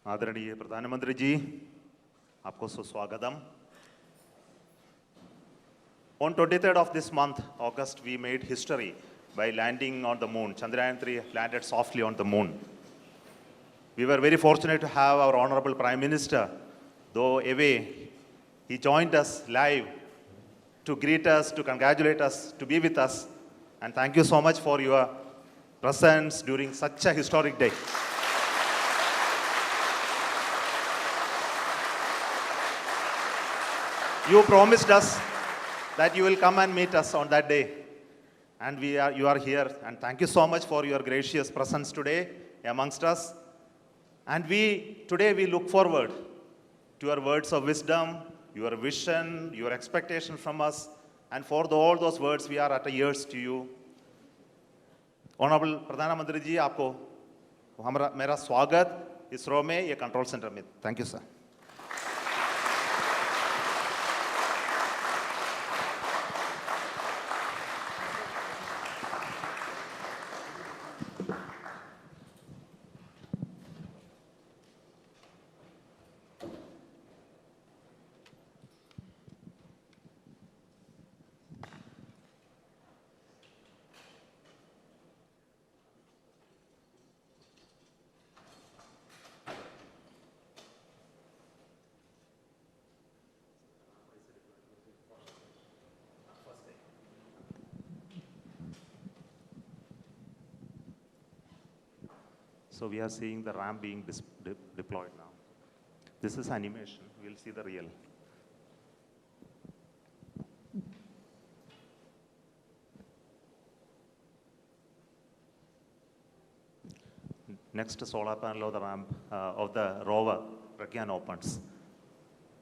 आदरणीय प्रधानमंत्री जी, आपको सुस्वागतम. On 23rd of this month, August, we made history by landing on the moon. Chandrayaan-3 landed softly on the moon. We were very fortunate to have our Honorable Prime Minister, though away, he joined us live to greet us, to congratulate us, to be with us. And thank you so much for your presence during such a historic day. You promised us that you will come and meet us on that day. And you are here. And thank you so much for your gracious presence today amongst us. And today we look forward to your words of wisdom, your vision, your expectation from us. And for all those words, we are at ears to you. Honorable प्रधानमंत्री जी, आपको मेरा स्वागत इसरो में ये control centre में. Thank you, sir. So we are seeing the ramp being deployed now. This is animation. We'll see the real. Next solar panel of the ramp of the rover Pragyan opens.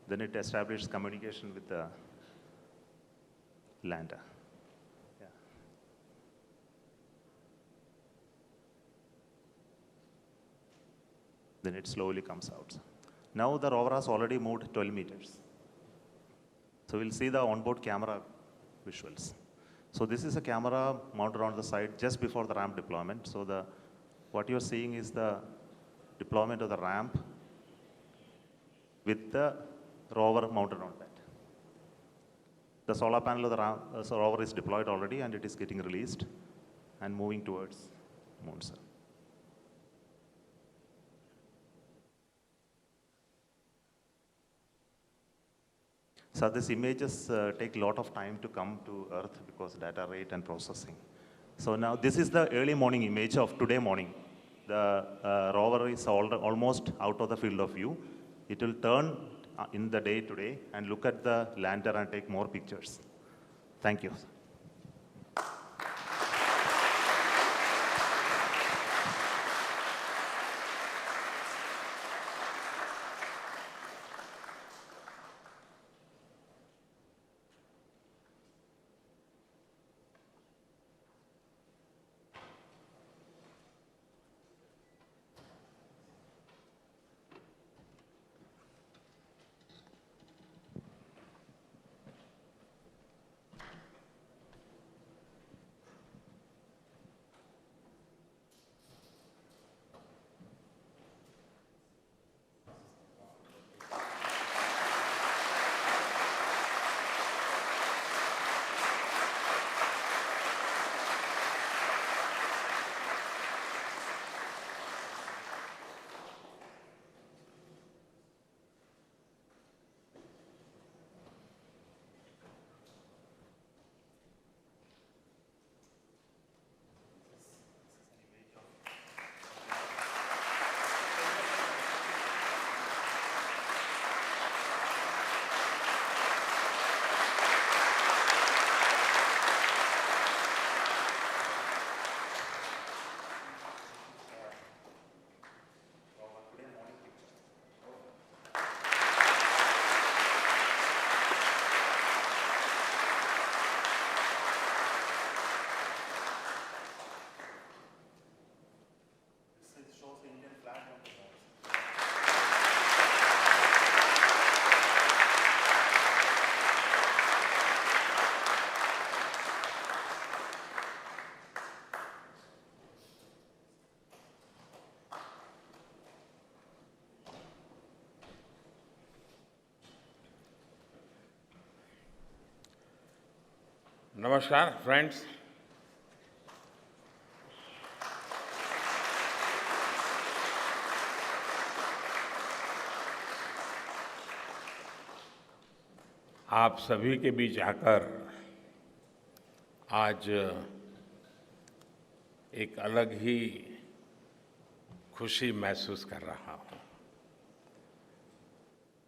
Then it establishes communication with the lander. Then it slowly comes out. Now the rover has already moved 12 meters. So we'll see the onboard camera visuals. So this is a camera mounted on the side just before the ramp deployment. So what you're seeing is the deployment of the ramp with the rover mounted on that. The solar panel of the rover is deployed already and it is getting released and moving towards moon, sir. So these images take a lot of time to come to Earth because data rate and processing. So now this is the early morning image of today morning. The rover is almost out of the field of view. It will turn in the day today and look at the lander and take more pictures. Thank you. नमस्कार friends. आप सभी के बीच आकर आज एक अलग ही खुशी महसूस कर रहा हूं।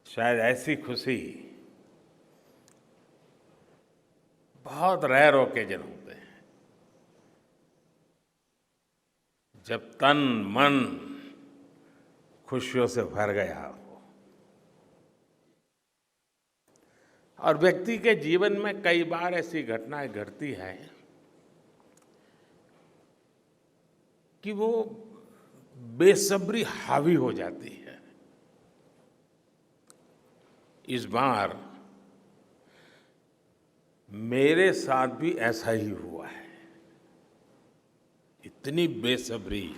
शायद ऐसी खुशी बहुत रेयर ओकेजन होते हैं जब तन मन खुशियों से भर गया हो। और व्यक्ति के जीवन में कई बार ऐसी घटनाएं घटती हैं कि वो बेसब्री हावी हो जाती है। इस बार मेरे साथ भी ऐसा ही हुआ है। इतनी बेसब्री,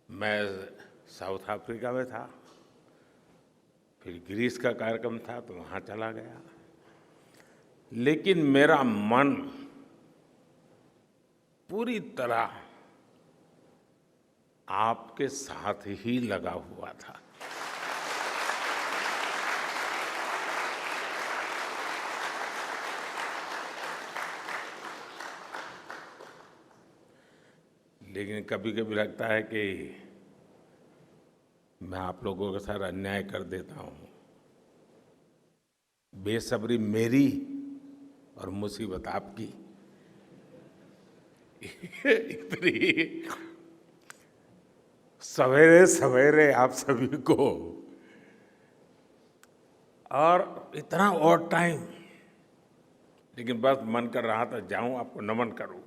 मैं साउथ अफ्रीका में था, फिर ग्रीस का कार्यक्रम था तो वहां चला गया, लेकिन मेरा मन पूरी तरह आपके साथ ही लगा हुआ था। लेकिन कभी कभी लगता है कि मैं आप लोगों के साथ अन्याय कर देता हूं। बेसब्री मेरी और मुसीबत आपकी। इतनी सवेरे सवेरे आप सभी को और इतना और टाइम, लेकिन बस मन कर रहा था जाऊं आपको नमन करूं।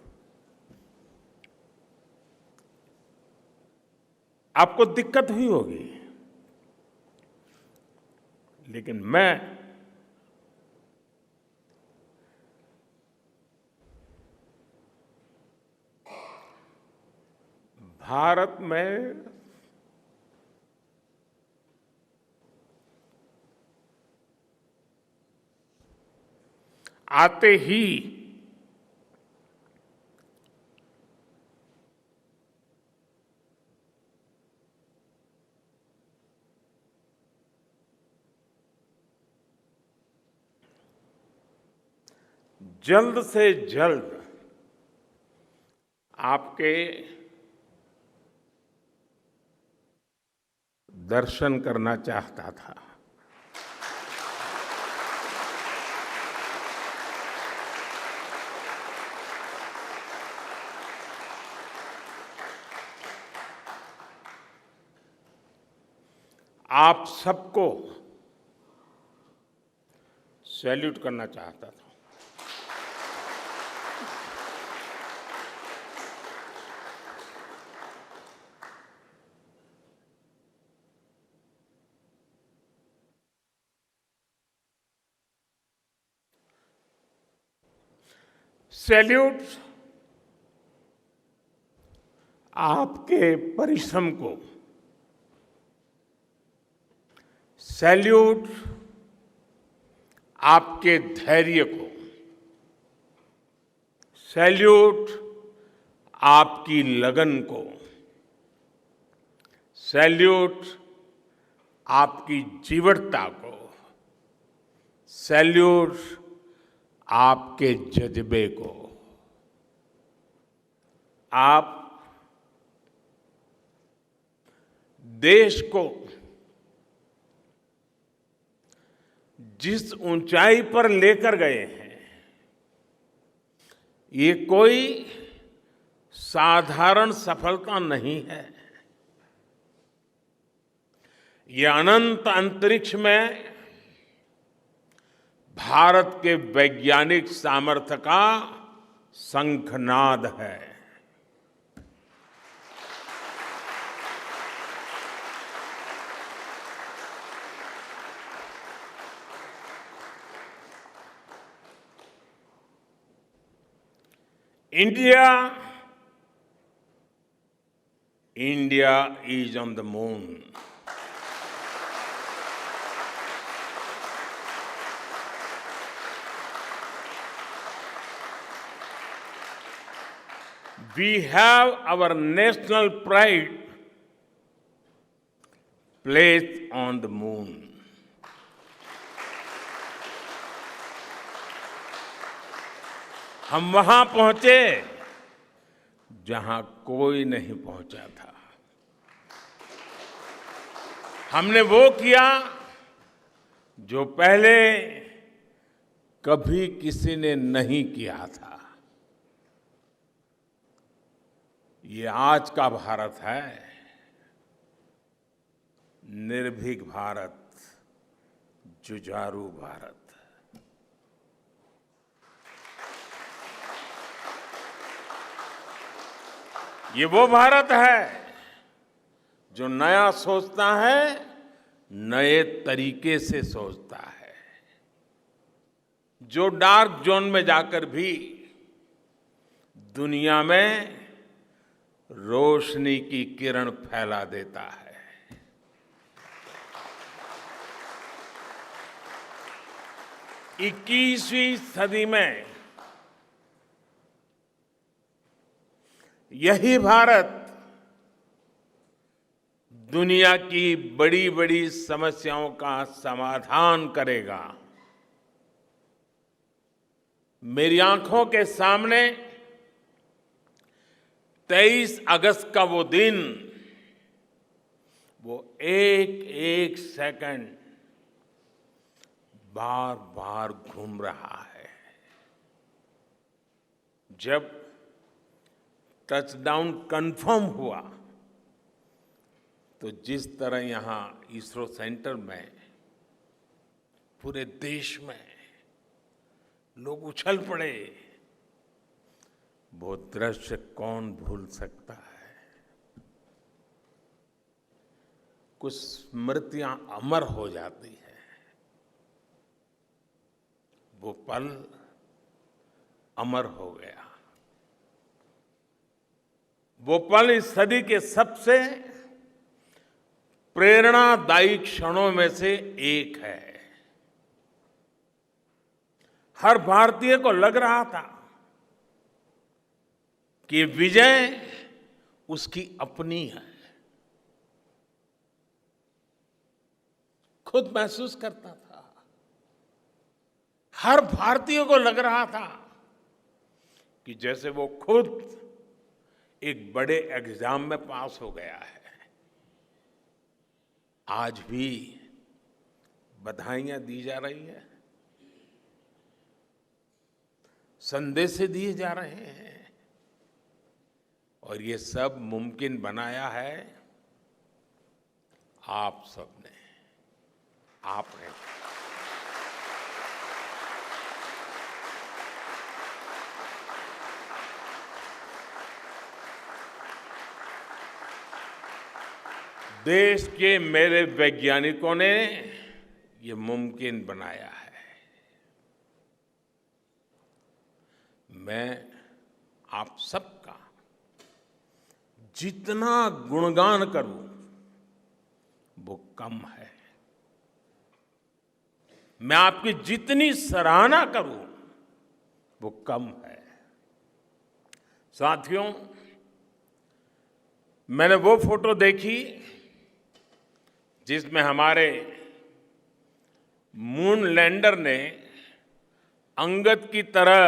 आपको दिक्कत हुई होगी, लेकिन मैं भारत में आते ही जल्द से जल्द आपके दर्शन करना चाहता था। आप सबको सैल्यूट करना चाहता था। सैल्यूट आपके परिश्रम को, सैल्यूट आपके धैर्य को, सैल्यूट आपकी लगन को, सैल्यूट आपकी जीवटता को, सैल्यूट आपके जज्बे को। आप देश को जिस ऊंचाई पर लेकर गए हैं, ये कोई साधारण सफलता नहीं है। ये अनंत अंतरिक्ष में भारत के वैज्ञानिक सामर्थ्य का शंखनाद है। India India is on the moon. We have our national pride placed on the moon. हम वहां पहुंचे जहां कोई नहीं पहुंचा था। हमने वो किया जो पहले कभी किसी ने नहीं किया था। ये आज का भारत है, निर्भीक भारत, जुझारू भारत। ये वो भारत है जो नया सोचता है, नए तरीके से सोचता है, जो डार्क जोन में जाकर भी दुनिया में रोशनी की किरण फैला देता है। 21वीं सदी में यही भारत दुनिया की बड़ी बड़ी समस्याओं का समाधान करेगा। मेरी आंखों के सामने 23 अगस्त का वो दिन, वो एक एक सेकंड बार बार घूम रहा है। जब टचडाउन कंफर्म हुआ तो जिस तरह यहां इसरो सेंटर में पूरे देश में लोग उछल पड़े, वो दृश्य कौन भूल सकता है। कुछ स्मृतियां अमर हो जाती है। वो पल अमर हो गया। वो पल इस सदी के सबसे प्रेरणादायी क्षणों में से एक है। हर भारतीय को लग रहा था कि विजय उसकी अपनी है। खुद महसूस करता था। हर भारतीय को लग रहा था कि जैसे वो खुद एक बड़े एग्जाम में पास हो गया है। आज भी बधाइयां दी जा रही है, संदेश दिए जा रहे हैं, और ये सब मुमकिन बनाया है आप सबने, आपने। देश के मेरे वैज्ञानिकों ने ये मुमकिन बनाया है। मैं आप सबका जितना गुणगान करूं वो कम है। मैं आपकी जितनी सराहना करूं वो कम है। साथियों, मैंने वो फोटो देखी जिसमें हमारे मून लैंडर ने अंगद की तरह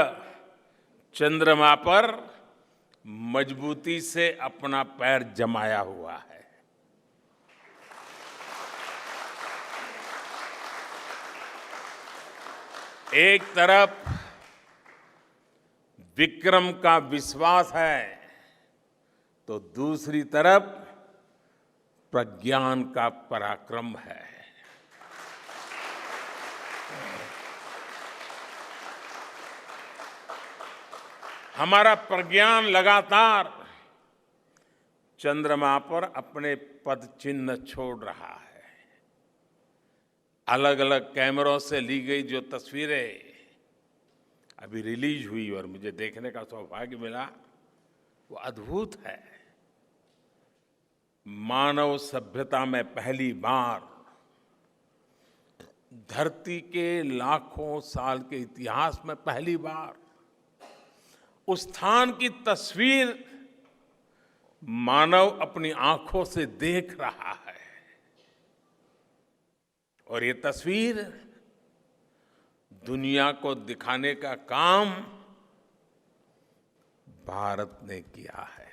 चंद्रमा पर मजबूती से अपना पैर जमाया हुआ है। एक तरफ विक्रम का विश्वास है तो दूसरी तरफ प्रज्ञान का पराक्रम है। हमारा प्रज्ञान लगातार चंद्रमा पर अपने पद चिन्ह छोड़ रहा है। अलग अलग कैमरों से ली गई जो तस्वीरें अभी रिलीज हुई और मुझे देखने का सौभाग्य मिला, वो अद्भुत है। मानव सभ्यता में पहली बार धरती के लाखों साल के इतिहास में पहली बार उस स्थान की तस्वीर मानव अपनी आंखों से देख रहा है। और ये तस्वीर दुनिया को दिखाने का काम भारत ने किया है।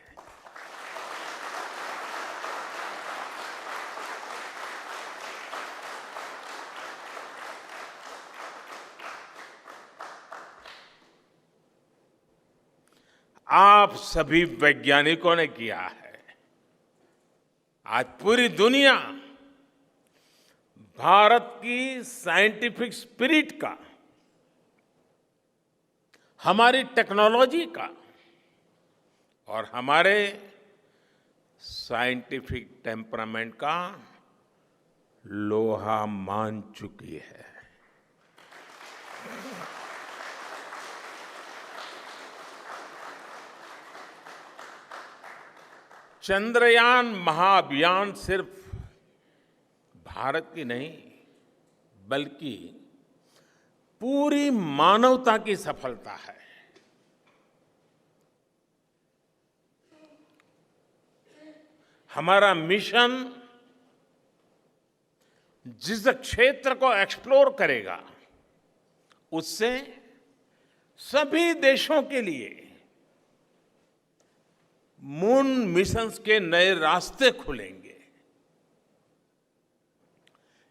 आप सभी वैज्ञानिकों ने किया है। आज पूरी दुनिया भारत की साइंटिफिक स्पिरिट का, हमारी टेक्नोलॉजी का और हमारे साइंटिफिक टेम्परामेंट का लोहा मान चुकी है। चंद्रयान महाअभियान सिर्फ भारत की नहीं बल्कि पूरी मानवता की सफलता है। हमारा मिशन जिस क्षेत्र को एक्सप्लोर करेगा उससे सभी देशों के लिए मून मिशंस के नए रास्ते खुलेंगे।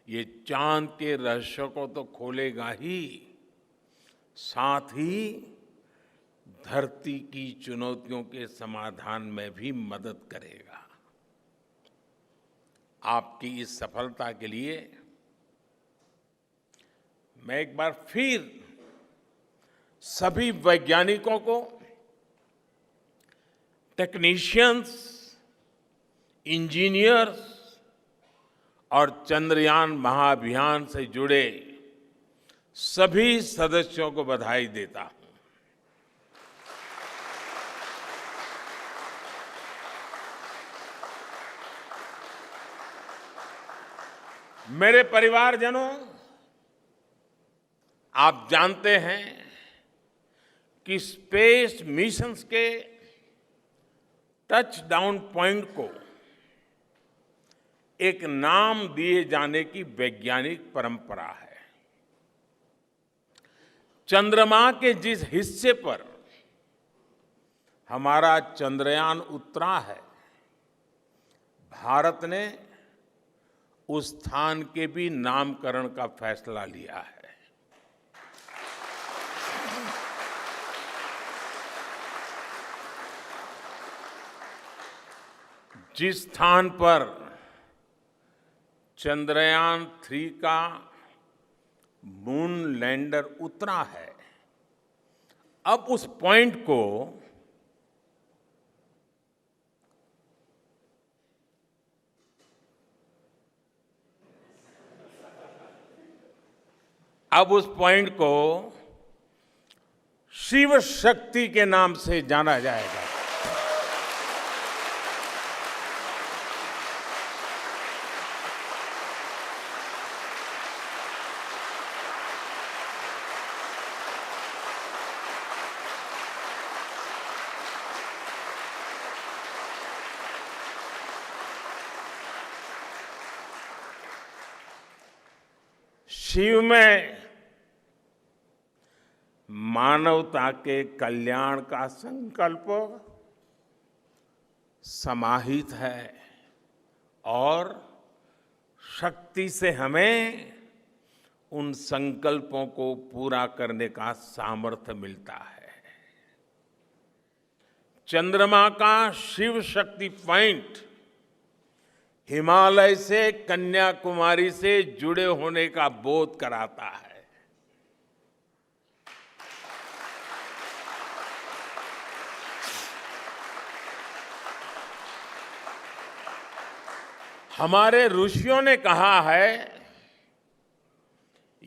ये चांद के रहस्य को तो खोलेगा ही, साथ ही धरती की चुनौतियों के समाधान में भी मदद करेगा। आपकी इस सफलता के लिए मैं एक बार फिर सभी वैज्ञानिकों को, टेक्नीशियंस, इंजीनियर्स और चंद्रयान महाअभियान से जुड़े सभी सदस्यों को बधाई देता हूं। मेरे परिवारजनों, आप जानते हैं कि स्पेस मिशंस के टच डाउन पॉइंट को एक नाम दिए जाने की वैज्ञानिक परंपरा है। चंद्रमा के जिस हिस्से पर हमारा चंद्रयान उतरा है, भारत ने उस स्थान के भी नामकरण का फैसला लिया है। जिस स्थान पर चंद्रयान 3 का मून लैंडर उतरा है, अब उस पॉइंट को शिव शक्ति के नाम से जाना जाएगा। शिव में मानवता के कल्याण का संकल्प समाहित है और शक्ति से हमें उन संकल्पों को पूरा करने का सामर्थ्य मिलता है। चंद्रमा का शिव शक्ति पॉइंट हिमालय से कन्याकुमारी से जुड़े होने का बोध कराता है। हमारे ऋषियों ने कहा है,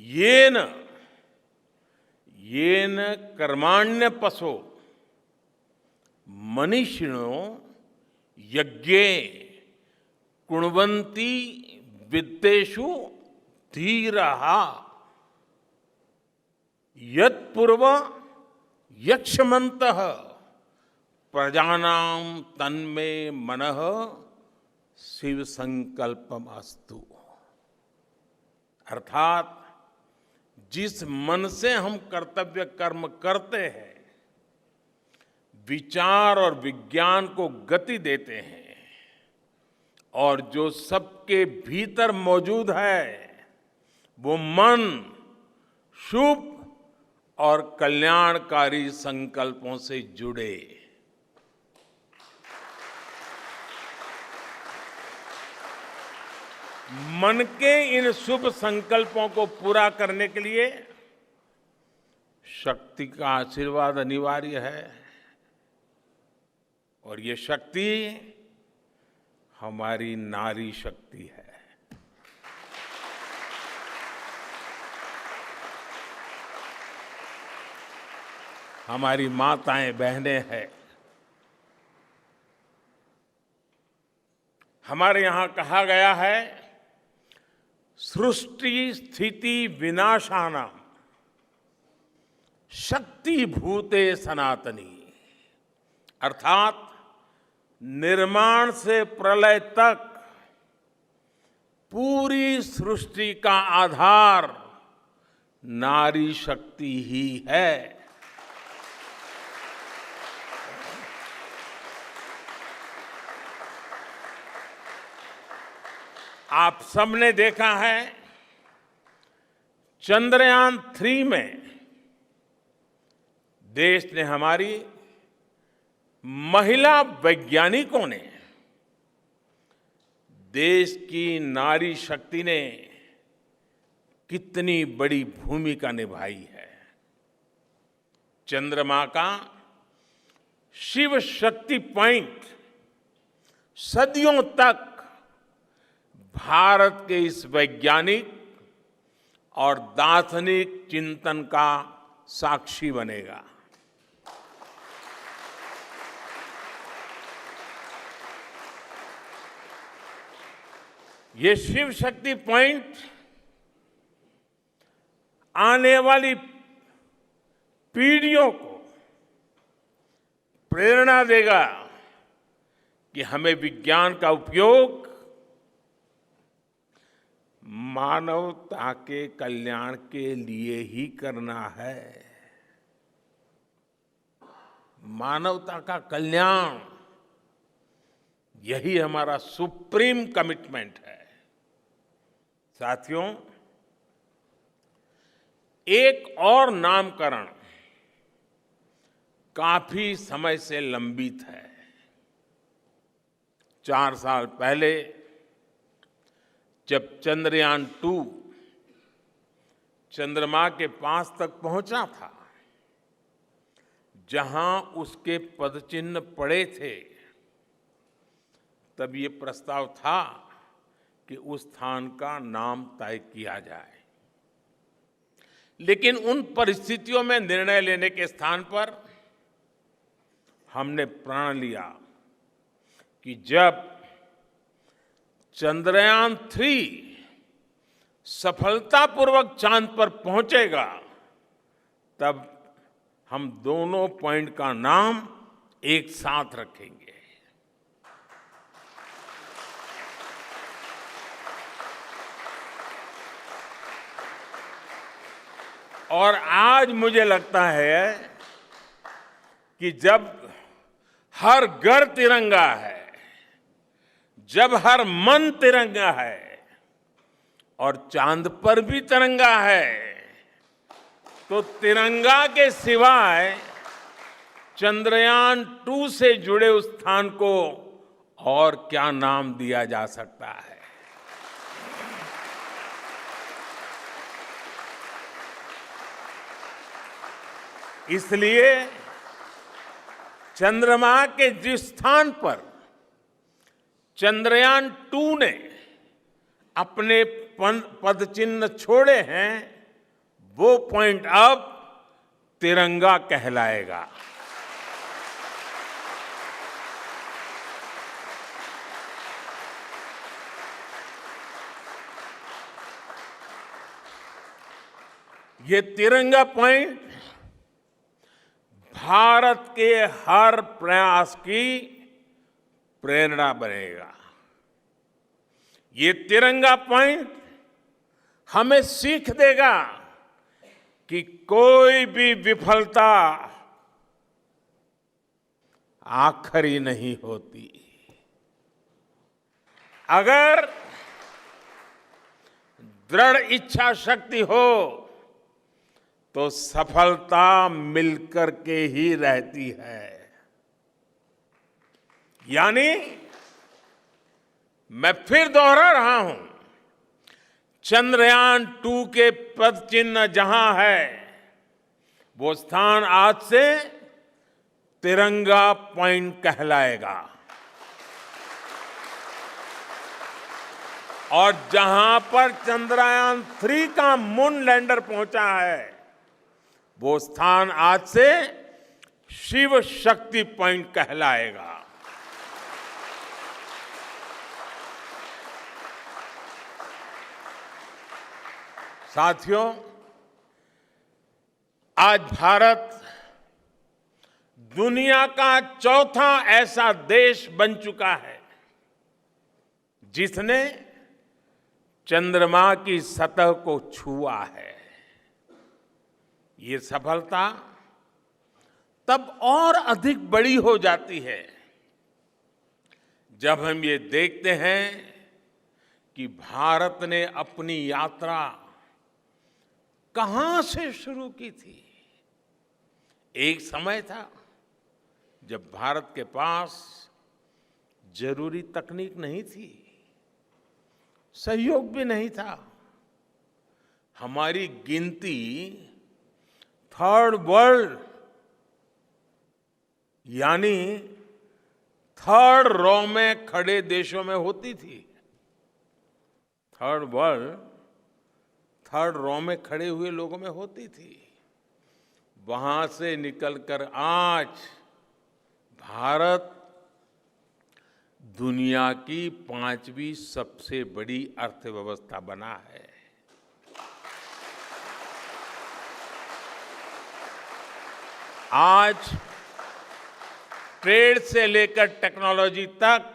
येन कर्माण्य पशो मनीषिणो यज्ञे कुण्वन्ति वित्तेषु धीरः यत्पूर्व यक्ष्मन्तः प्रजानां तन्मे मनः शिव संकल्पमस्तु। अर्थात जिस मन से हम कर्तव्य कर्म करते हैं, विचार और विज्ञान को गति देते हैं, और जो सबके भीतर मौजूद है, वो मन शुभ और कल्याणकारी संकल्पों से जुड़े। मन के इन शुभ संकल्पों को पूरा करने के लिए शक्ति का आशीर्वाद अनिवार्य है, और ये शक्ति हमारी नारी शक्ति है। हमारी माताएं बहनें हैं। हमारे यहां कहा गया है, सृष्टि स्थिति विनाशानां शक्ति भूते सनातनी। अर्थात निर्माण से प्रलय तक पूरी सृष्टि का आधार नारी शक्ति ही है। आप सबने देखा है, चंद्रयान 3 में देश ने, हमारी महिला वैज्ञानिकों ने, देश की नारी शक्ति ने कितनी बड़ी भूमिका निभाई है। चंद्रमा का शिव शक्ति पॉइंट सदियों तक भारत के इस वैज्ञानिक और दार्शनिक चिंतन का साक्षी बनेगा। ये शिव शक्ति पॉइंट आने वाली पीढ़ियों को प्रेरणा देगा कि हमें विज्ञान का उपयोग मानवता के कल्याण के लिए ही करना है। मानवता का कल्याण, यही हमारा सुप्रीम कमिटमेंट है। साथियों, एक और नामकरण काफी समय से लंबित है। 4 साल पहले जब चंद्रयान 2 चंद्रमा के पास तक पहुंचा था, जहां उसके पदचिन्ह पड़े थे, तब ये प्रस्ताव था कि उस स्थान का नाम तय किया जाए। लेकिन उन परिस्थितियों में निर्णय लेने के स्थान पर हमने प्रण लिया कि जब चंद्रयान 3 सफलतापूर्वक चांद पर पहुंचेगा, तब हम दोनों पॉइंट का नाम एक साथ रखेंगे। और आज मुझे लगता है कि जब हर घर तिरंगा है, जब हर मन तिरंगा है और चांद पर भी तिरंगा है, तो तिरंगा के सिवाय चंद्रयान 2 से जुड़े उस स्थान को और क्या नाम दिया जा सकता है। इसलिए चंद्रमा के जिस स्थान पर चंद्रयान 2 ने अपने पदचिन्ह छोड़े हैं, वो पॉइंट अब तिरंगा कहलाएगा। ये तिरंगा पॉइंट भारत के हर प्रयास की प्रेरणा बनेगा। ये तिरंगा पॉइंट हमें सीख देगा कि कोई भी विफलता आखिरी नहीं होती। अगर दृढ़ इच्छा शक्ति हो तो सफलता मिलकर के ही रहती है। यानी मैं फिर दोहरा रहा हूं, चंद्रयान 2 के पद चिन्ह जहां है, वो स्थान आज से तिरंगा पॉइंट कहलाएगा। और जहां पर चंद्रयान 3 का मून लैंडर पहुंचा है, वो स्थान आज से शिव शक्ति पॉइंट कहलाएगा। साथियों, आज भारत दुनिया का चौथा ऐसा देश बन चुका है जिसने चंद्रमा की सतह को छुआ है। ये सफलता तब और अधिक बड़ी हो जाती है जब हम ये देखते हैं कि भारत ने अपनी यात्रा कहां से शुरू की थी। एक समय था जब भारत के पास जरूरी तकनीक नहीं थी, सहयोग भी नहीं था। हमारी गिनती थर्ड वर्ल्ड यानी थर्ड रॉ में खड़े देशों में होती थी। थर्ड वर्ल्ड थर्ड रॉ में खड़े हुए लोगों में होती थी। वहां से निकलकर आज भारत दुनिया की 5वीं सबसे बड़ी अर्थव्यवस्था बना है। आज ट्रेड से लेकर टेक्नोलॉजी तक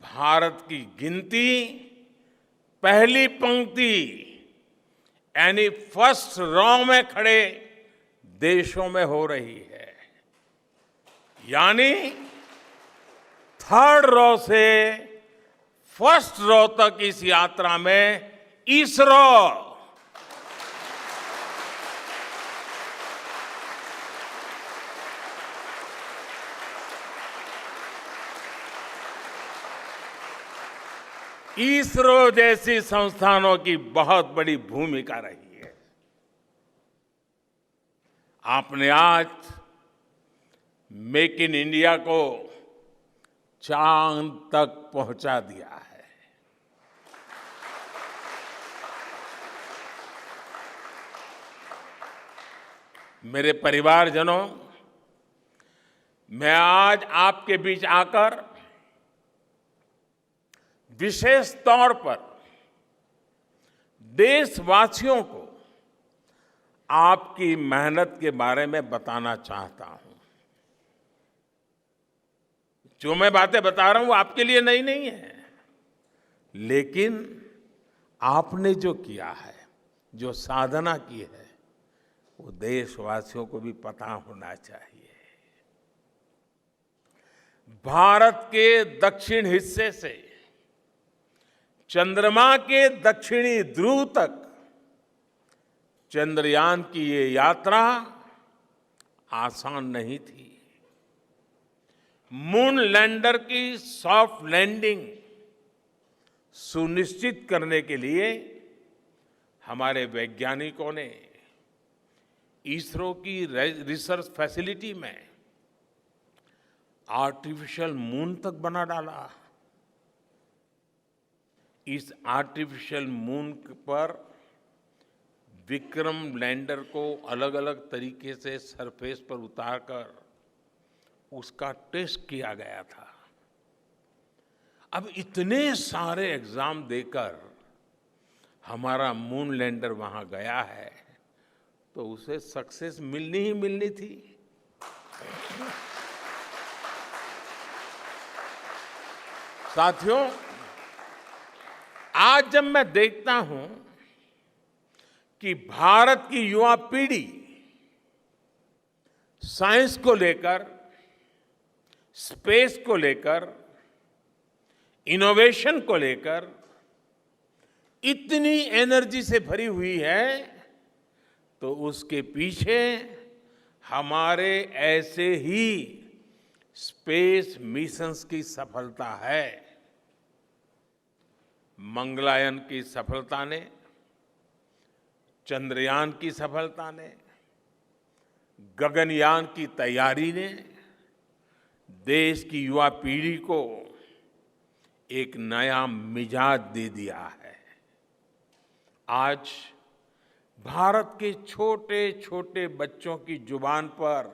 भारत की गिनती पहली पंक्ति यानी फर्स्ट रॉ में खड़े देशों में हो रही है। यानी थर्ड रॉ से फर्स्ट रॉ तक इस यात्रा में इसरो इसरो जैसी संस्थानों की बहुत बड़ी भूमिका रही है। आपने आज मेक इन इंडिया को चांद तक पहुंचा दिया है। मेरे परिवारजनों, मैं आज आपके बीच आकर विशेष तौर पर देशवासियों को आपकी मेहनत के बारे में बताना चाहता हूं। जो मैं बातें बता रहा हूं वो आपके लिए नई नहीं है, लेकिन आपने जो किया है, जो साधना की है, वो देशवासियों को भी पता होना चाहिए। भारत के दक्षिण हिस्से से चंद्रमा के दक्षिणी ध्रुव तक चंद्रयान की ये यात्रा आसान नहीं थी। मून लैंडर की सॉफ्ट लैंडिंग सुनिश्चित करने के लिए हमारे वैज्ञानिकों ने इसरो की रिसर्च फैसिलिटी में आर्टिफिशियल मून तक बना डाला। इस आर्टिफिशियल मून पर विक्रम लैंडर को अलग अलग तरीके से सरफेस पर उतारकर उसका टेस्ट किया गया था। अब इतने सारे एग्जाम देकर हमारा मून लैंडर वहां गया है तो उसे सक्सेस मिलनी ही मिलनी थी। साथियों, आज जब मैं देखता हूं कि भारत की युवा पीढ़ी साइंस को लेकर, स्पेस को लेकर, इनोवेशन को लेकर इतनी एनर्जी से भरी हुई है, तो उसके पीछे हमारे ऐसे ही स्पेस मिशंस की सफलता है। मंगलयान की सफलता ने, चंद्रयान की सफलता ने, गगनयान की तैयारी ने देश की युवा पीढ़ी को एक नया मिजाज दे दिया है। आज भारत के छोटे छोटे बच्चों की जुबान पर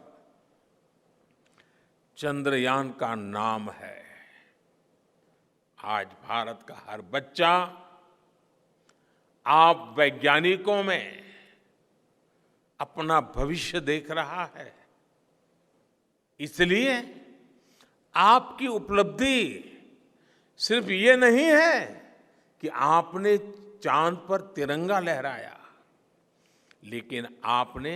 चंद्रयान का नाम है। आज भारत का हर बच्चा आप वैज्ञानिकों में अपना भविष्य देख रहा है। इसलिए आपकी उपलब्धि सिर्फ ये नहीं है कि आपने चांद पर तिरंगा लहराया, लेकिन आपने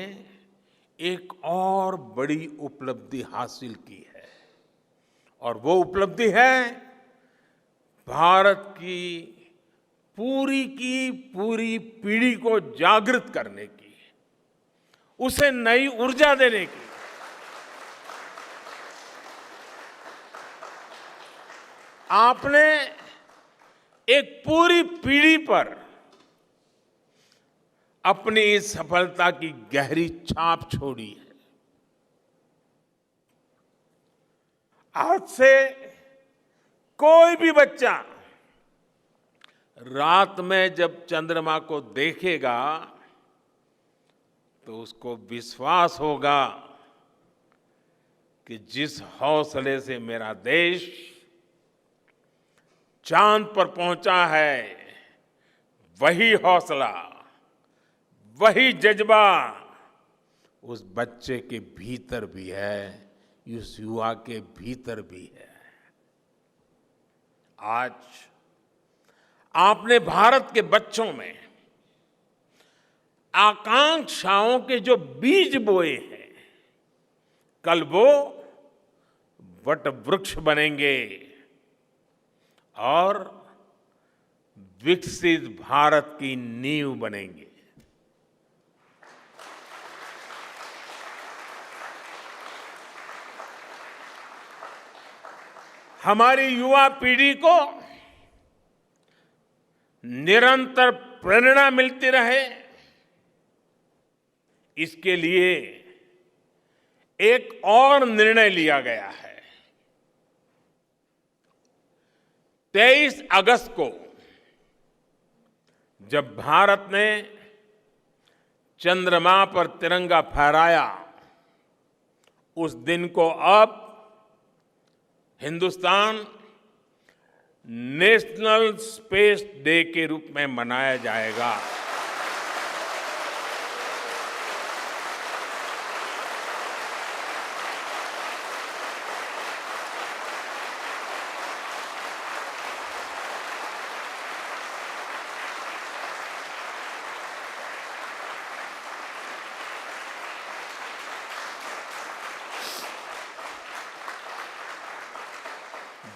एक और बड़ी उपलब्धि हासिल की है, और वो उपलब्धि है भारत की पूरी पीढ़ी को जागृत करने की, उसे नई ऊर्जा देने की। आपने एक पूरी पीढ़ी पर अपनी इस सफलता की गहरी छाप छोड़ी है। आज से कोई भी बच्चा रात में जब चंद्रमा को देखेगा तो उसको विश्वास होगा कि जिस हौसले से मेरा देश चांद पर पहुंचा है, वही हौसला, वही जज्बा उस बच्चे के भीतर भी है, उस युवा के भीतर भी है। आज आपने भारत के बच्चों में आकांक्षाओं के जो बीज बोए हैं, कल वो वट वृक्ष बनेंगे और विकसित भारत की नींव बनेंगे। हमारी युवा पीढ़ी को निरंतर प्रेरणा मिलती रहे, इसके लिए एक और निर्णय लिया गया है। 23 अगस्त को जब भारत ने चंद्रमा पर तिरंगा फहराया, उस दिन को अब हिंदुस्तान नेशनल स्पेस डे के रूप में मनाया जाएगा।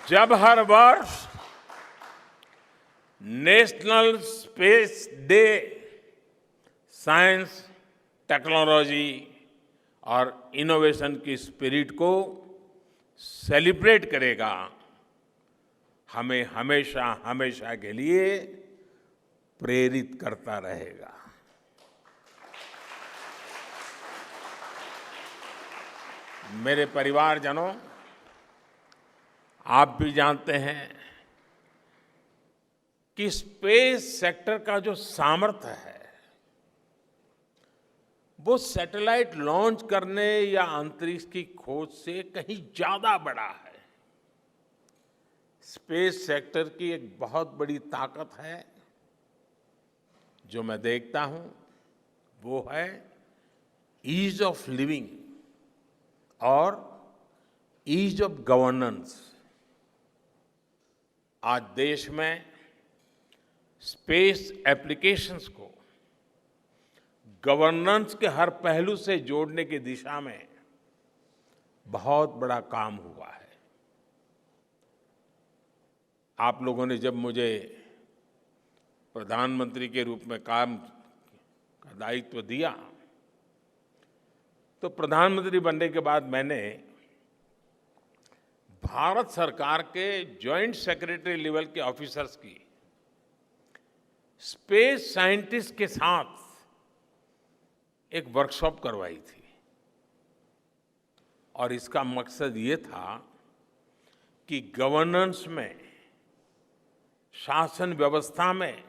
जब हर वर्ष national space day science, technology और इनोवेशन की स्पिरिट को सेलिब्रेट करेगा, हमें हमेशा हमेशा के लिए प्रेरित करता रहेगा। मेरे परिवारजनों, आप भी जानते हैं कि स्पेस सेक्टर का जो सामर्थ्य है, वो सैटेलाइट लॉन्च करने या अंतरिक्ष की खोज से कहीं ज्यादा बड़ा है। स्पेस सेक्टर की एक बहुत बड़ी ताकत है जो मैं देखता हूं वो है ईज ऑफ लिविंग और ईज ऑफ गवर्नेंस। आज देश में स्पेस एप्लीकेशंस को गवर्नेंस के हर पहलू से जोड़ने की दिशा में बहुत बड़ा काम हुआ है। आप लोगों ने जब मुझे प्रधानमंत्री के रूप में काम का दायित्व दिया तो प्रधानमंत्री बनने के बाद मैंने भारत सरकार के जॉइंट सेक्रेटरी लेवल के ऑफिसर्स की स्पेस साइंटिस्ट के साथ एक वर्कशॉप करवाई थी और इसका मकसद ये था कि गवर्नेंस में, शासन व्यवस्था में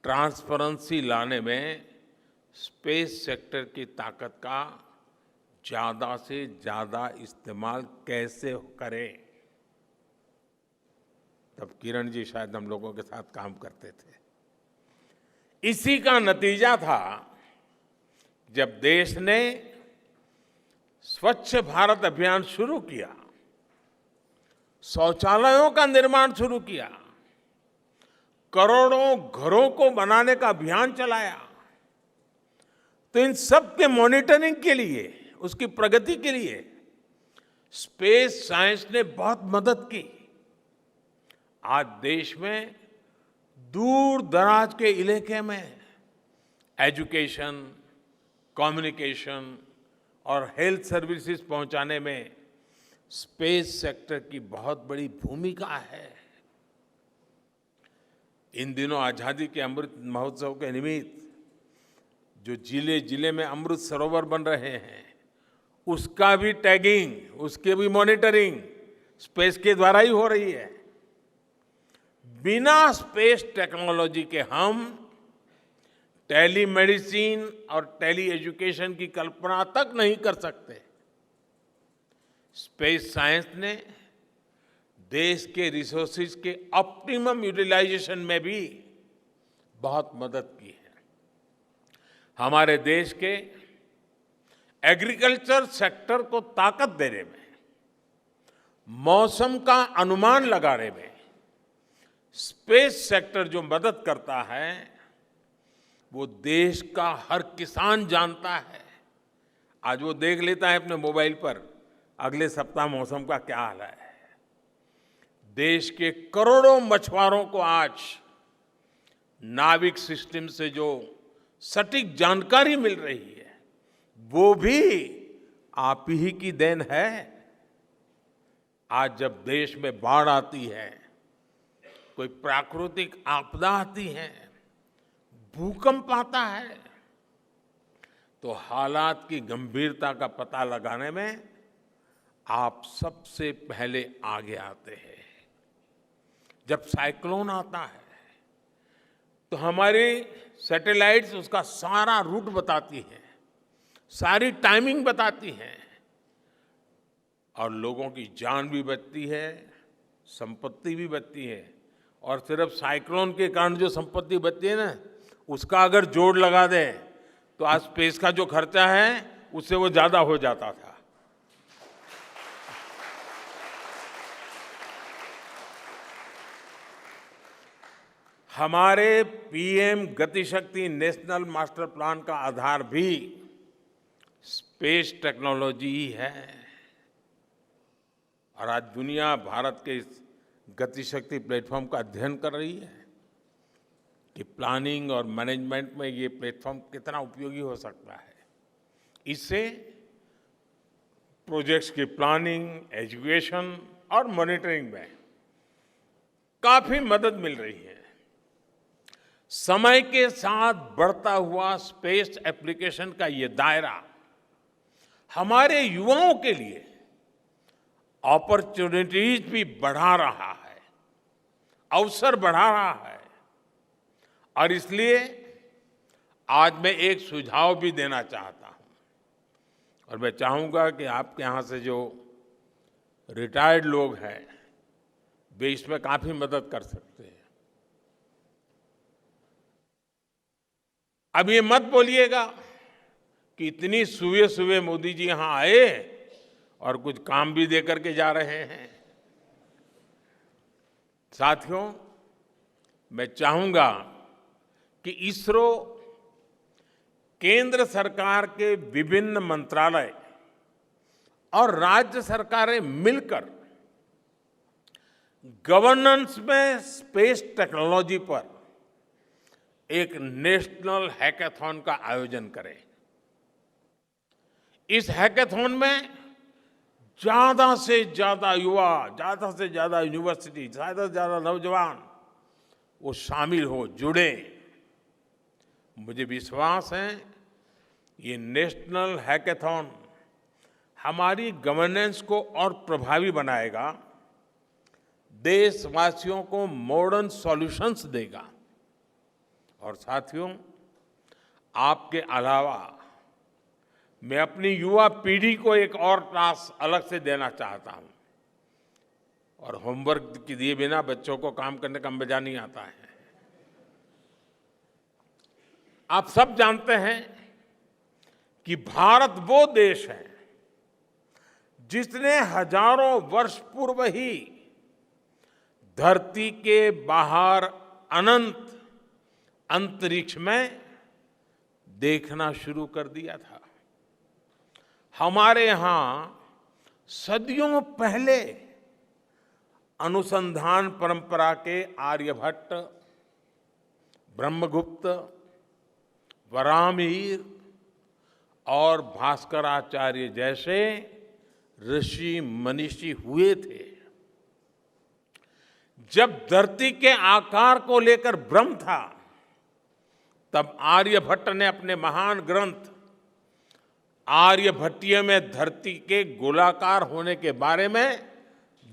ट्रांसपेरेंसी लाने में स्पेस सेक्टर की ताकत का ज्यादा से ज्यादा इस्तेमाल कैसे करें। तब किरण जी शायद हम लोगों के साथ काम करते थे। इसी का नतीजा था जब देश ने स्वच्छ भारत अभियान शुरू किया, शौचालयों का निर्माण शुरू किया, करोड़ों घरों को बनाने का अभियान चलाया, तो इन सब के मॉनिटरिंग के लिए, उसकी प्रगति के लिए स्पेस साइंस ने बहुत मदद की। आज देश में दूर दराज के इलाके में एजुकेशन, कम्युनिकेशन और हेल्थ सर्विसेज पहुंचाने में स्पेस सेक्टर की बहुत बड़ी भूमिका है। इन दिनों आजादी के अमृत महोत्सव के निमित्त जो जिले जिले में अमृत सरोवर बन रहे हैं, उसका भी टैगिंग, उसके भी मॉनिटरिंग स्पेस के द्वारा ही हो रही है। बिना स्पेस टेक्नोलॉजी के हम टेलीमेडिसिन और टेली एजुकेशन की कल्पना तक नहीं कर सकते। स्पेस साइंस ने देश के रिसोर्सेज के ऑप्टिमम यूटिलाइजेशन में भी बहुत मदद की है। हमारे देश के एग्रीकल्चर सेक्टर को ताकत देने में, मौसम का अनुमान लगाने में स्पेस सेक्टर जो मदद करता है वो देश का हर किसान जानता है। आज वो देख लेता है अपने मोबाइल पर अगले सप्ताह मौसम का क्या हाल है। देश के करोड़ों मछुआरों को आज नाविक सिस्टम से जो सटीक जानकारी मिल रही है वो भी आप ही की देन है। आज जब देश में बाढ़ आती है, कोई प्राकृतिक आपदा आती है, भूकंप आता है, तो हालात की गंभीरता का पता लगाने में आप सबसे पहले आगे आते हैं। जब साइक्लोन आता है तो हमारी सैटेलाइट्स उसका सारा रूट बताती हैं, सारी टाइमिंग बताती हैं और लोगों की जान भी बचती है, संपत्ति भी बचती है। और सिर्फ साइक्लोन के कारण जो संपत्ति बचती है ना, उसका अगर जोड़ लगा दें तो आज स्पेस का जो खर्चा है उससे वो ज्यादा हो जाता था। हमारे PM Gatishakti national master plan का आधार भी स्पेस टेक्नोलॉजी ही है। और आज दुनिया भारत के इस गतिशक्ति प्लेटफॉर्म का अध्ययन कर रही है कि प्लानिंग और मैनेजमेंट में ये प्लेटफॉर्म कितना उपयोगी हो सकता है। इससे प्रोजेक्ट्स की प्लानिंग, एजुकेशन और मॉनिटरिंग में काफी मदद मिल रही है। समय के साथ बढ़ता हुआ स्पेस एप्लीकेशन का ये दायरा हमारे युवाओं के लिए अपॉर्चुनिटीज भी बढ़ा रहा है, अवसर बढ़ा रहा है। और इसलिए आज मैं एक सुझाव भी देना चाहता हूं और मैं चाहूंगा कि आपके यहां से जो रिटायर्ड लोग हैं वे इसमें काफी मदद कर सकते हैं। अब ये मत बोलिएगा कि इतनी सुबह सुबह मोदी जी यहां आए और कुछ काम भी दे करके जा रहे हैं। साथियों, मैं चाहूंगा कि इसरो, केंद्र सरकार के विभिन्न मंत्रालय और राज्य सरकारें मिलकर गवर्नेंस में स्पेस टेक्नोलॉजी पर एक नेशनल हैकाथॉन का आयोजन करें। इस हैकाथॉन में ज्यादा से ज्यादा युवा, ज्यादा से ज्यादा यूनिवर्सिटी, ज्यादा से ज्यादा नौजवान वो शामिल हो, जुड़े। मुझे विश्वास है ये नेशनल हैकाथॉन हमारी गवर्नेंस को और प्रभावी बनाएगा, देशवासियों को मॉडर्न सॉल्यूशंस देगा। और साथियों, आपके अलावा मैं अपनी युवा पीढ़ी को एक और टास्क अलग से देना चाहता हूं। और होमवर्क के दिए बिना बच्चों को काम करने का मजा नहीं आता है। आप सब जानते हैं कि भारत वो देश है जिसने हजारों वर्ष पूर्व ही धरती के बाहर अनंत अंतरिक्ष में देखना शुरू कर दिया था। हमारे यहां सदियों पहले अनुसंधान परंपरा के आर्यभट्ट, ब्रह्मगुप्त, वराहमिहिर और भास्कराचार्य जैसे ऋषि मनीषी हुए थे। जब धरती के आकार को लेकर भ्रम था, तब आर्यभट्ट ने अपने महान ग्रंथ आर्यभट्टीय में धरती के गोलाकार होने के बारे में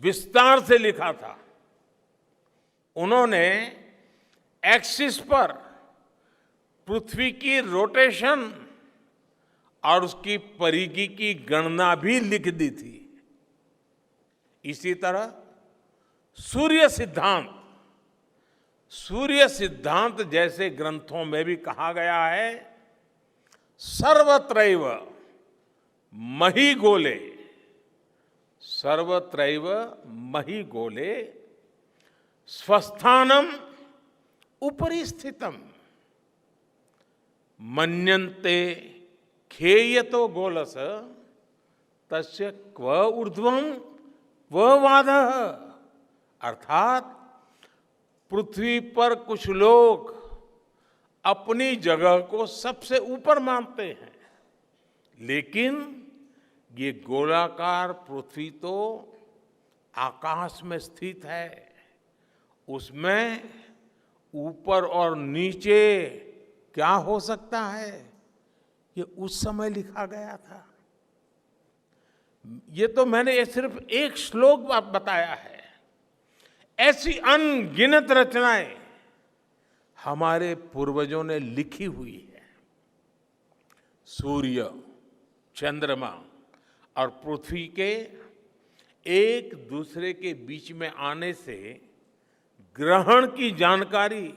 विस्तार से लिखा था। उन्होंने एक्सिस पर पृथ्वी की रोटेशन और उसकी परिधि की गणना भी लिख दी थी। इसी तरह सूर्य सिद्धांत जैसे ग्रंथों में भी कहा गया है, सर्वत्रैव महिगोले, सर्वत्रैव महिगोले स्वस्थानम उपरि स्थितम मन्यन्ते खेयतो गोलस तस्य क्व ऊर्ध्वं क्व वादः। अर्थात पृथ्वी पर कुछ लोग अपनी जगह को सबसे ऊपर मानते हैं, लेकिन ये गोलाकार पृथ्वी तो आकाश में स्थित है, उसमें ऊपर और नीचे क्या हो सकता है, ये उस समय लिखा गया था। ये तो मैंने ये सिर्फ एक श्लोक बताया है। ऐसी अनगिनत रचनाएं हमारे पूर्वजों ने लिखी हुई है। सूर्य, चंद्रमा और पृथ्वी के एक दूसरे के बीच में आने से ग्रहण की जानकारी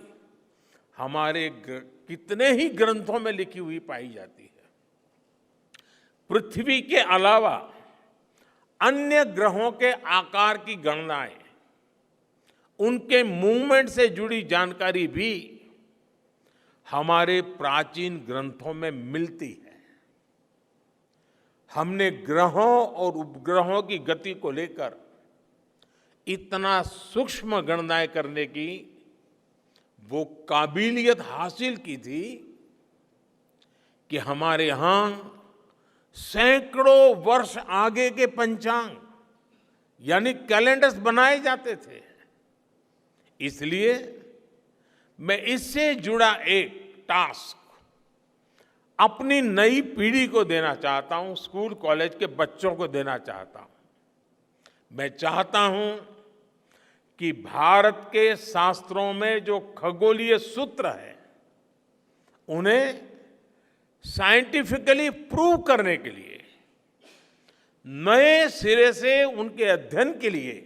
हमारे कितने ही ग्रंथों में लिखी हुई पाई जाती है। पृथ्वी के अलावा अन्य ग्रहों के आकार की गणनाएं, उनके मूवमेंट से जुड़ी जानकारी भी हमारे प्राचीन ग्रंथों में मिलती है। हमने ग्रहों और उपग्रहों की गति को लेकर इतना सूक्ष्म गणनाएं करने की वो काबिलियत हासिल की थी कि हमारे यहां सैकड़ों वर्ष आगे के पंचांग यानी कैलेंडर्स बनाए जाते थे। इसलिए मैं इससे जुड़ा एक टास्क अपनी नई पीढ़ी को देना चाहता हूं, स्कूल कॉलेज के बच्चों को देना चाहता हूं। मैं चाहता हूं कि भारत के शास्त्रों में जो खगोलीय सूत्र है, उन्हें साइंटिफिकली प्रूव करने के लिए, नए सिरे से उनके अध्ययन के लिए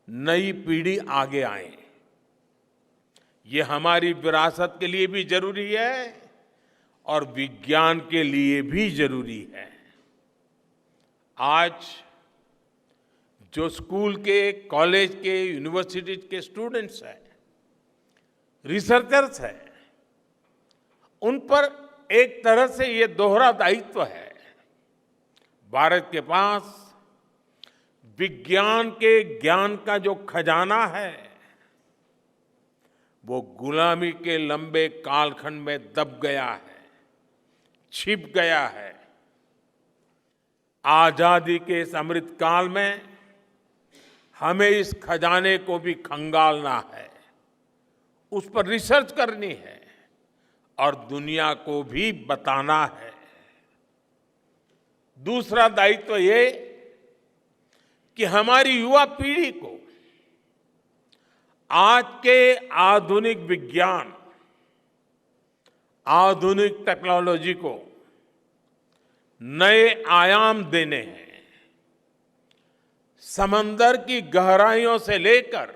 नई पीढ़ी आगे आए। ये हमारी विरासत के लिए भी जरूरी है और विज्ञान के लिए भी जरूरी है। आज जो स्कूल के, कॉलेज के, यूनिवर्सिटी के स्टूडेंट्स हैं, रिसर्चर्स हैं, उन पर एक तरह से ये दोहरा दायित्व है। भारत के पास विज्ञान के ज्ञान का जो खजाना है, वो गुलामी के लंबे कालखंड में दब गया है, छिप गया है। आजादी के इस अमृत काल में हमें इस खजाने को भी खंगालना है, उस पर रिसर्च करनी है और दुनिया को भी बताना है। दूसरा दायित्व ये कि हमारी युवा पीढ़ी को आज के आधुनिक विज्ञान, आधुनिक टेक्नोलॉजी को नए आयाम देने हैं। समंदर की गहराइयों से लेकर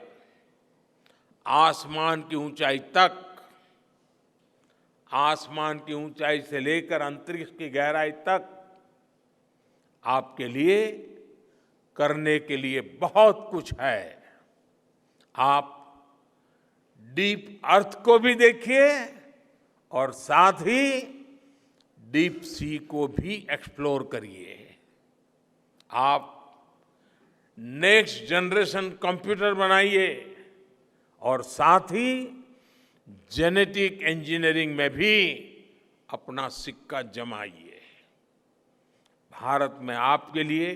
आसमान की ऊंचाई तक, आसमान की ऊंचाई से लेकर अंतरिक्ष की गहराई तक आपके लिए करने के लिए बहुत कुछ है। आप डीप अर्थ को भी देखिए और साथ ही डीप सी को भी एक्सप्लोर करिए। आप नेक्स्ट जनरेशन कंप्यूटर बनाइए और साथ ही जेनेटिक इंजीनियरिंग में भी अपना सिक्का जमाइए। भारत में आपके लिए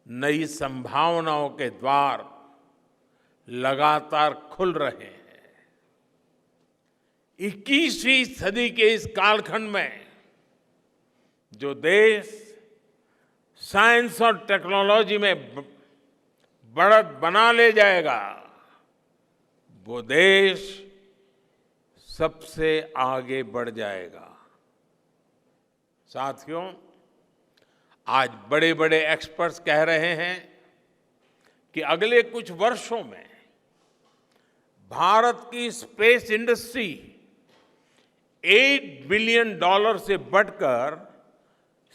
नई संभावनाओं के द्वार लगातार खुल रहे हैं। 21वीं सदी के इस कालखंड में जो देश साइंस और टेक्नोलॉजी में बढ़त बना ले जाएगा, वो देश सबसे आगे बढ़ जाएगा। साथियों, आज बड़े बड़े एक्सपर्ट्स कह रहे हैं कि अगले कुछ वर्षों में भारत की स्पेस इंडस्ट्री $8 बिलियन से बढ़कर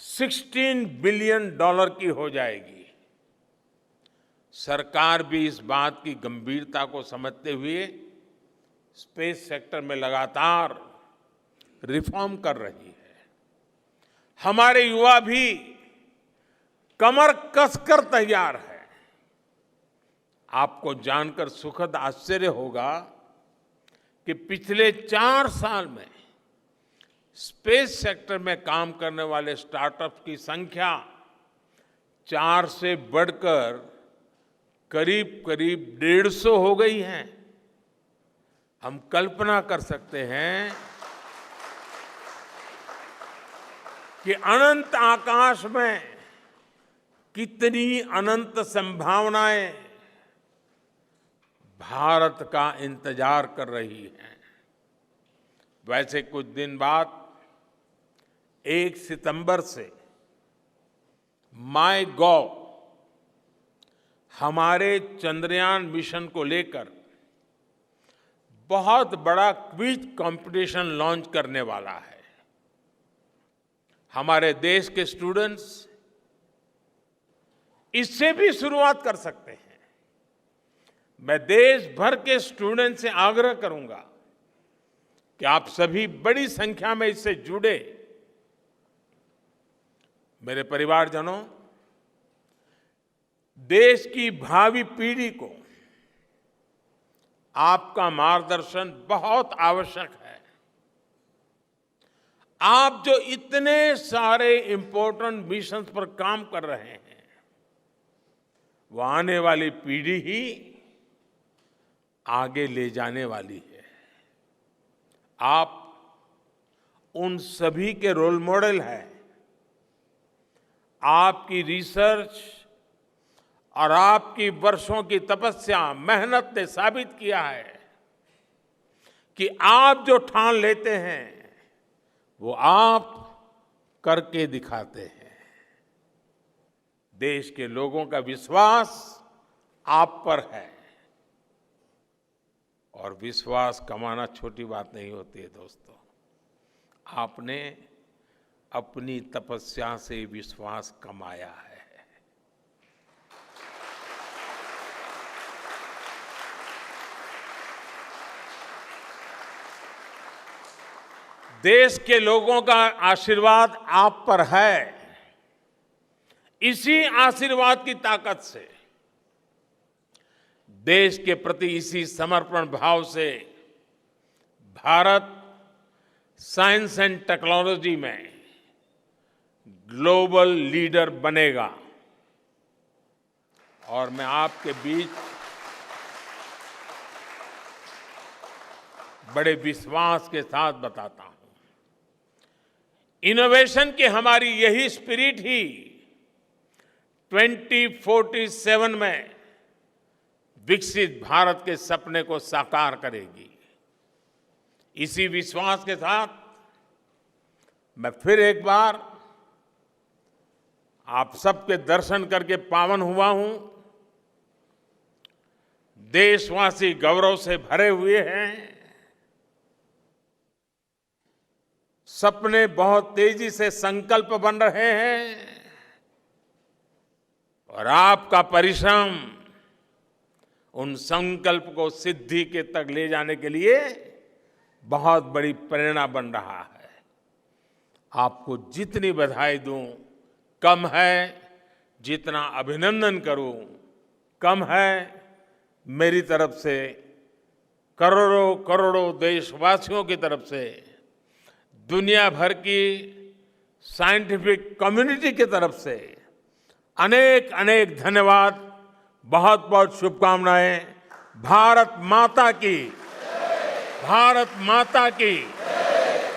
$16 बिलियन की हो जाएगी। सरकार भी इस बात की गंभीरता को समझते हुए स्पेस सेक्टर में लगातार रिफॉर्म कर रही है। हमारे युवा भी कमर कसकर तैयार है। आपको जानकर सुखद आश्चर्य होगा कि पिछले 4 साल में स्पेस सेक्टर में काम करने वाले स्टार्टअप्स की संख्या 4 से बढ़कर करीब करीब 150 हो गई है। हम कल्पना कर सकते हैं कि अनंत आकाश में कितनी अनंत संभावनाएं भारत का इंतजार कर रही हैं। वैसे कुछ दिन बाद 1 सितंबर से MyGov हमारे चंद्रयान मिशन को लेकर बहुत बड़ा क्विज कंपटीशन लॉन्च करने वाला है। हमारे देश के स्टूडेंट्स इससे भी शुरुआत कर सकते हैं। मैं देश भर के स्टूडेंट से आग्रह करूंगा कि आप सभी बड़ी संख्या में इससे जुड़े। मेरे परिवारजनों, देश की भावी पीढ़ी को आपका मार्गदर्शन बहुत आवश्यक है। आप जो इतने सारे इंपॉर्टेंट मिशंस पर काम कर रहे हैं, वो आने वाली पीढ़ी ही आगे ले जाने वाली है। आप उन सभी के रोल मॉडल हैं। आपकी रिसर्च और आपकी वर्षों की तपस्या, मेहनत ने साबित किया है कि आप जो ठान लेते हैं वो आप करके दिखाते हैं। देश के लोगों का विश्वास आप पर है। और विश्वास कमाना छोटी बात नहीं होती है दोस्तों। आपने अपनी तपस्या से विश्वास कमाया है। देश के लोगों का आशीर्वाद आप पर है। इसी आशीर्वाद की ताकत से, देश के प्रति इसी समर्पण भाव से भारत साइंस एंड टेक्नोलॉजी में ग्लोबल लीडर बनेगा। और मैं आपके बीच बड़े विश्वास के साथ बताता हूं, इनोवेशन की हमारी यही स्पिरिट ही 2047 में विकसित भारत के सपने को साकार करेगी। इसी विश्वास के साथ मैं फिर एक बार आप सबके दर्शन करके पावन हुआ हूं। देशवासी गौरव से भरे हुए हैं। सपने बहुत तेजी से संकल्प बन रहे हैं और आपका परिश्रम उन संकल्प को सिद्धि के तक ले जाने के लिए बहुत बड़ी प्रेरणा बन रहा है। आपको जितनी बधाई दूं कम है, जितना अभिनंदन करूं कम है। मेरी तरफ से, करोड़ों करोड़ों देशवासियों की तरफ से, दुनिया भर की साइंटिफिक कम्युनिटी की तरफ से अनेक अनेक धन्यवाद, बहुत बहुत शुभकामनाएं। भारत माता की, भारत माता की,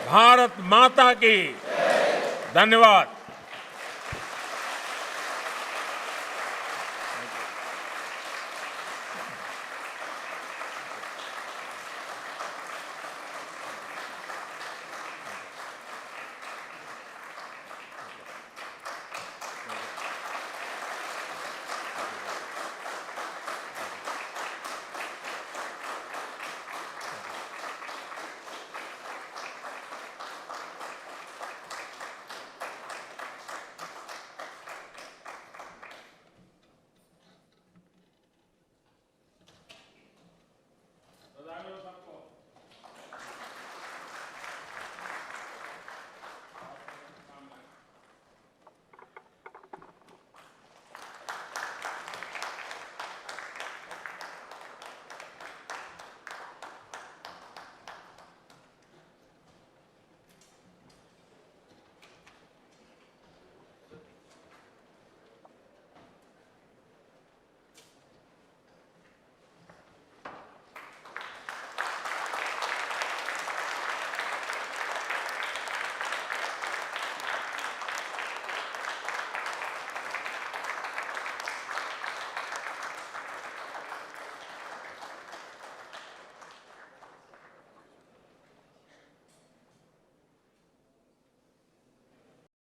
भारत माता की। धन्यवाद।